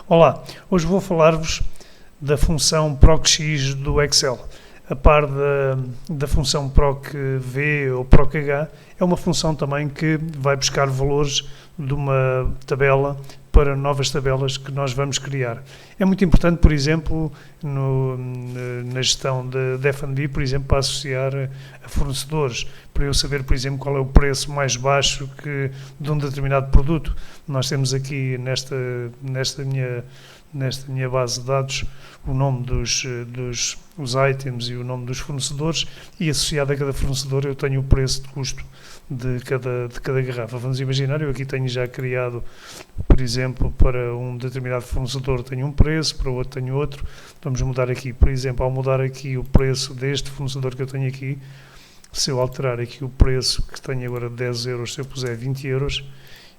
Olá, hoje vou falar-vos da função PROC-X do Excel. A par da função PROC-V ou PROC-H, é uma função também que vai buscar valores de uma tabela para novas tabelas que nós vamos criar. É muito importante, por exemplo, na gestão de F&B, por exemplo, para associar a fornecedores, para eu saber, por exemplo, qual é o preço mais baixo de um determinado produto. Nós temos aqui nesta minha base de dados o nome dos itens e o nome dos fornecedores, e associado a cada fornecedor eu tenho o preço de custo de cada garrafa. Vamos imaginar, eu aqui tenho já criado, por exemplo, para um determinado fornecedor tenho um preço, para o outro tenho outro. Vamos mudar aqui, por exemplo, ao mudar aqui o preço deste fornecedor que eu tenho aqui, se eu alterar aqui o preço que tenho agora de 10 euros, se eu puser 20 euros,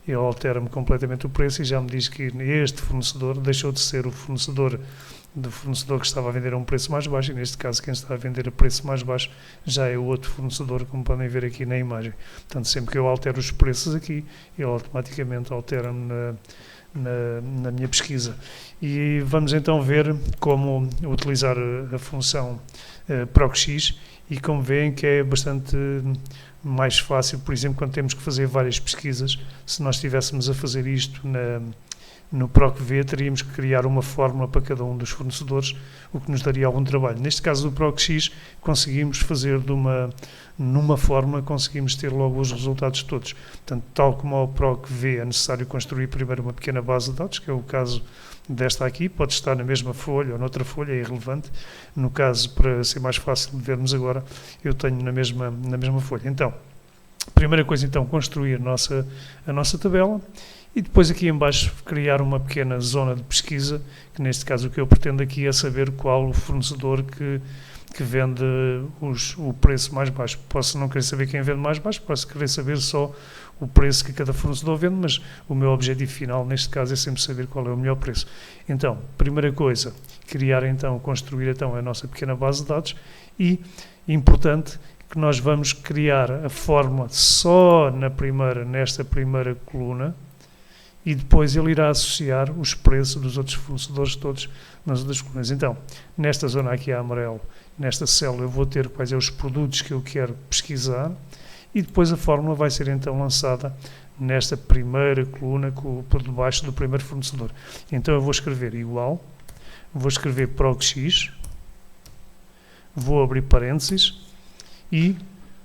ele altera-me completamente o preço e já me diz que este fornecedor deixou de ser o fornecedor que estava a vender a um preço mais baixo, e neste caso quem está a vender a preço mais baixo já é o outro fornecedor, como podem ver aqui na imagem. Portanto, sempre que eu altero os preços aqui, ele automaticamente altera-me na minha pesquisa. E vamos então ver como utilizar a função PROC-X, e como veem que é bastante mais fácil, por exemplo, quando temos que fazer várias pesquisas. Se nós estivéssemos a fazer isto no PROC-V, teríamos que criar uma fórmula para cada um dos fornecedores, o que nos daria algum trabalho. Neste caso do PROC-X, conseguimos fazer numa fórmula, conseguimos ter logo os resultados todos. Portanto, tal como ao PROC-V, é necessário construir primeiro uma pequena base de dados, que é o caso desta aqui, pode estar na mesma folha ou noutra folha, é irrelevante. No caso, para ser mais fácil de vermos agora, eu tenho na mesma folha. Então, primeira coisa, então, construir a nossa tabela, e depois aqui em baixo criar uma pequena zona de pesquisa, que neste caso o que eu pretendo aqui é saber qual o fornecedor que vende o preço mais baixo. Posso não querer saber quem vende mais baixo, posso querer saber só o preço que cada fornecedor vende, mas o meu objetivo final neste caso é sempre saber qual é o melhor preço. Então, primeira coisa, construir então a nossa pequena base de dados, e importante que nós vamos criar a fórmula só nesta primeira coluna, e depois ele irá associar os preços dos outros fornecedores todos nas outras colunas. Então, nesta zona aqui a amarelo, nesta célula, eu vou ter quais são os produtos que eu quero pesquisar, e depois a fórmula vai ser então lançada nesta primeira coluna por debaixo do primeiro fornecedor. Então eu vou escrever igual, vou escrever PROC-X, vou abrir parênteses e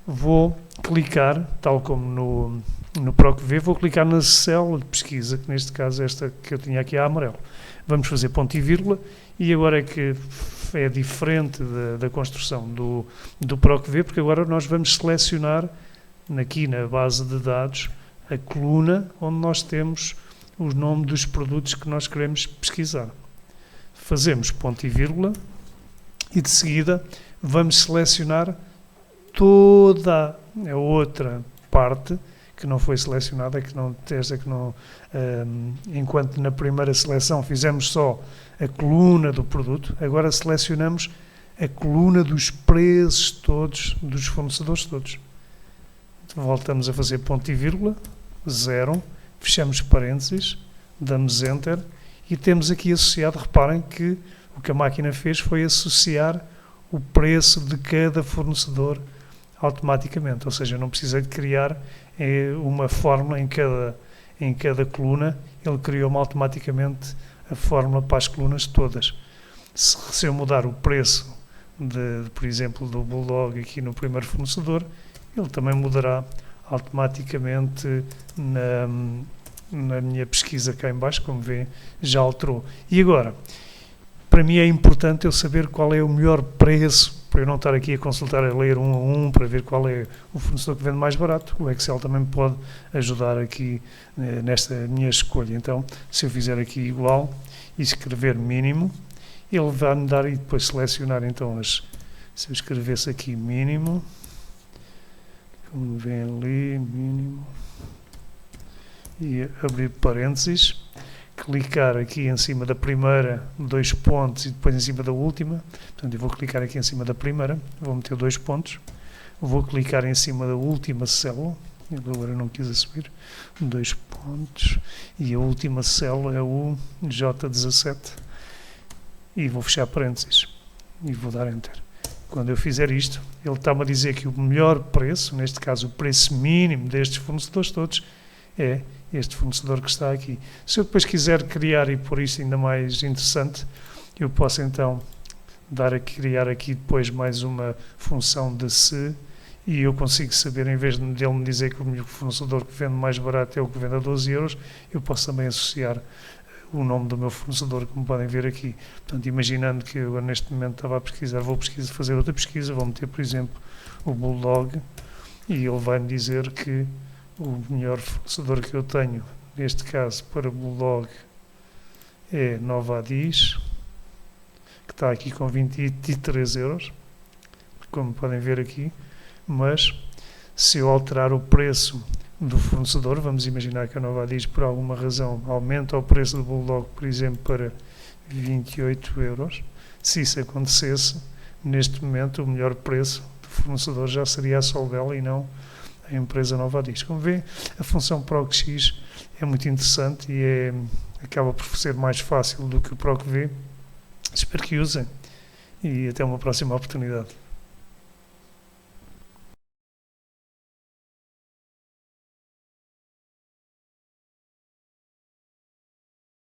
vou clicar, tal como no PROC-V, vou clicar na célula de pesquisa, que neste caso esta que eu tinha aqui a amarelo. Vamos fazer ponto e vírgula, e agora é que é diferente da construção do PROC-V, porque agora nós vamos selecionar aqui na base de dados a coluna onde nós temos o nome dos produtos que nós queremos pesquisar. Fazemos ponto e vírgula, e de seguida vamos selecionar toda a outra parte que não foi selecionada, enquanto na primeira seleção fizemos só a coluna do produto, agora selecionamos a coluna dos preços todos, dos fornecedores todos. Então, voltamos a fazer ponto e vírgula, 0, fechamos parênteses, damos Enter, e temos aqui associado, reparem que o que a máquina fez foi associar o preço de cada fornecedor automaticamente, ou seja, não precisa de criar uma fórmula em cada coluna, ele criou-me automaticamente a fórmula para as colunas todas. Se eu mudar o preço, por exemplo, do Bulldog aqui no primeiro fornecedor, ele também mudará automaticamente na minha pesquisa cá em baixo, como vê, já alterou. E agora, para mim é importante eu saber qual é o melhor preço, para eu não estar aqui a consultar, a ler um a um, para ver qual é o fornecedor que vende mais barato. O Excel também me pode ajudar aqui nesta minha escolha. Então, se eu fizer aqui igual e escrever mínimo, ele vai-me dar, e depois selecionar então se eu escrevesse aqui mínimo, como vem ali, mínimo, e abrir parênteses, clicar aqui em cima da primeira, 2 pontos, e depois em cima da última. Portanto, eu vou clicar aqui em cima da primeira, vou meter 2 pontos, vou clicar em cima da última célula, ele agora não quis assumir, 2 pontos, e a última célula é o J17, e vou fechar parênteses, e vou dar Enter. Quando eu fizer isto, ele está-me a dizer que o melhor preço, neste caso o preço mínimo destes fornecedores todos, é este fornecedor que está aqui. Se eu depois quiser criar e pôr isto ainda mais interessante, eu posso então criar aqui depois mais uma função de se, e eu consigo saber, em vez de ele me dizer que o fornecedor que vende mais barato é o que vende a 12 euros, eu posso também associar o nome do meu fornecedor, como podem ver aqui. Portanto, imaginando que eu agora neste momento estava a pesquisar, vou fazer outra pesquisa, vou meter, por exemplo, o Bulldog, e ele vai-me dizer que o melhor fornecedor que eu tenho, neste caso para Bulldog, é Nova Adis, que está aqui com 23 euros, como podem ver aqui, mas se eu alterar o preço do fornecedor, vamos imaginar que a Nova Adis por alguma razão aumenta o preço do Bulldog, por exemplo, para 28 euros, se isso acontecesse, neste momento o melhor preço do fornecedor já seria a Solbel e não a empresa Nova Adis. Como vê, a função PROC-X é muito interessante e acaba por ser mais fácil do que o PROC-V. Espero que usem e até uma próxima oportunidade.